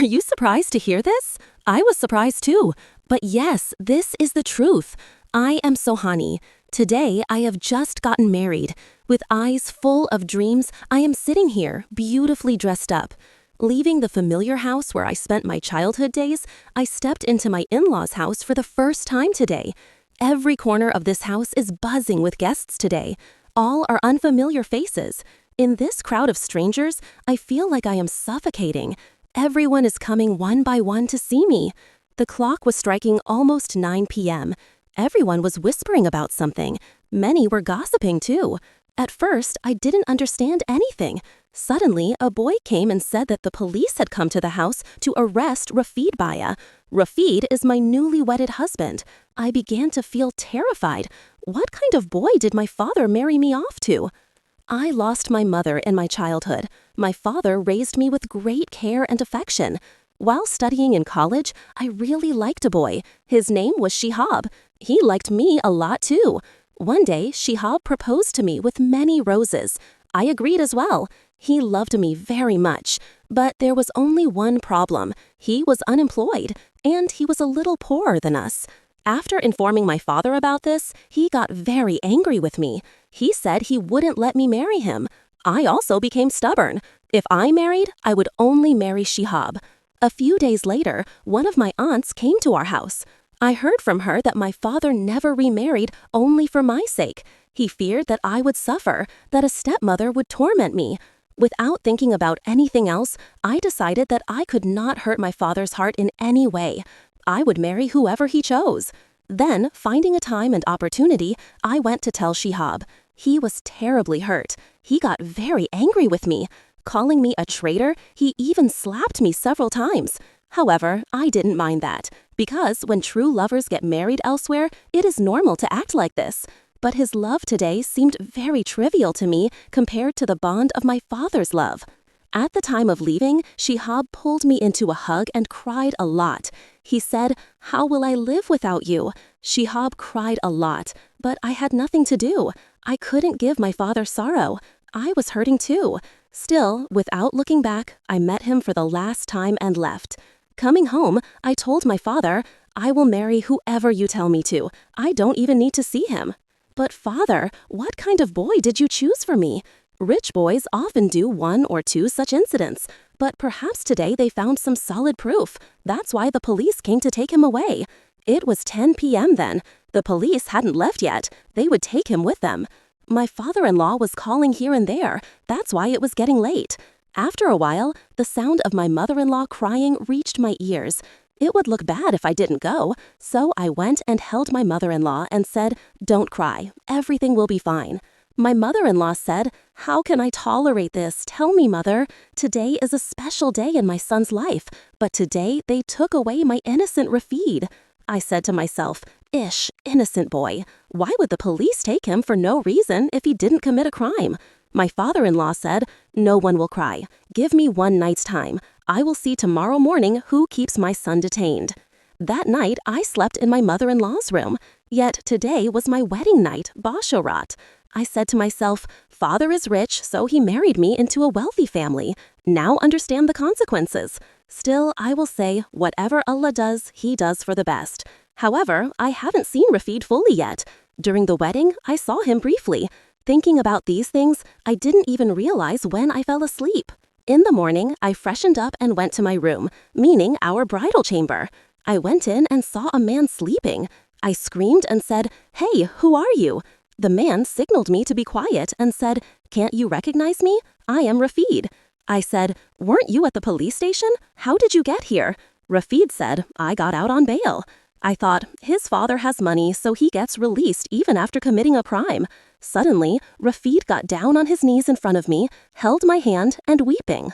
Are you surprised to hear this? I was surprised too. But yes, this is the truth. I am Sohani. Today, I have just gotten married. With eyes full of dreams, I am sitting here, beautifully dressed up. Leaving the familiar house where I spent my childhood days, I stepped into my in-laws' house for the first time today. Every corner of this house is buzzing with guests today. All are unfamiliar faces. In this crowd of strangers, I feel like I am suffocating. Everyone is coming one by one to see me. The clock was striking almost 9 p.m. Everyone was whispering about something. Many were gossiping too. At first, I didn't understand anything. Suddenly, a boy came and said that the police had come to the house to arrest Rafid Bhaiya. Rafid is my newly wedded husband. I began to feel terrified. What kind of boy did my father marry me off to? I lost my mother in my childhood. My father raised me with great care and affection. While studying in college, I really liked a boy. His name was Shihab. He liked me a lot too. One day, Shihab proposed to me with many roses. I agreed as well. He loved me very much. But there was only one problem. He was unemployed, and he was a little poorer than us. After informing my father about this, he got very angry with me. He said he wouldn't let me marry him. I also became stubborn. If I married, I would only marry Shihab. A few days later, one of my aunts came to our house. I heard from her that my father never remarried only for my sake. He feared that I would suffer, that a stepmother would torment me. Without thinking about anything else, I decided that I could not hurt my father's heart in any way. I would marry whoever he chose. Then, finding a time and opportunity, I went to tell Shihab. He was terribly hurt. He got very angry with me. Calling me a traitor, he even slapped me several times. However, I didn't mind that, because when true lovers get married elsewhere, it is normal to act like this. But his love today seemed very trivial to me compared to the bond of my father's love. At the time of leaving, Shihab pulled me into a hug and cried a lot. He said, "How will I live without you?" Shihab cried a lot, but I had nothing to do. I couldn't give my father sorrow. I was hurting too. Still, without looking back, I met him for the last time and left. Coming home, I told my father, "I will marry whoever you tell me to. I don't even need to see him." "But father, what kind of boy did you choose for me?" Rich boys often do one or two such incidents, but perhaps today they found some solid proof. That's why the police came to take him away. It was 10 p.m. then. The police hadn't left yet. They would take him with them. My father-in-law was calling here and there. That's why it was getting late. After a while, the sound of my mother-in-law crying reached my ears. It would look bad if I didn't go, so I went and held my mother-in-law and said, "Don't cry. Everything will be fine." My mother-in-law said, "How can I tolerate this? Tell me, mother. Today is a special day in my son's life, but today they took away my innocent Rafid." I said to myself, "Ish, innocent boy. Why would the police take him for no reason if he didn't commit a crime?" My father-in-law said, "No one will cry. Give me one night's time. I will see tomorrow morning who keeps my son detained." That night, I slept in my mother-in-law's room. Yet today was my wedding night, Basharat. I said to myself, "Father is rich, so he married me into a wealthy family. Now understand the consequences." Still, I will say, whatever Allah does, He does for the best. However, I haven't seen Rafid fully yet. During the wedding, I saw him briefly. Thinking about these things, I didn't even realize when I fell asleep. In the morning, I freshened up and went to my room, meaning our bridal chamber. I went in and saw a man sleeping. I screamed and said, "Hey, who are you?" The man signaled me to be quiet and said, "Can't you recognize me? I am Rafid." I said, "Weren't you at the police station? How did you get here?" Rafid said, "I got out on bail." I thought, his father has money, so he gets released even after committing a crime. Suddenly, Rafid got down on his knees in front of me, held my hand, and weeping.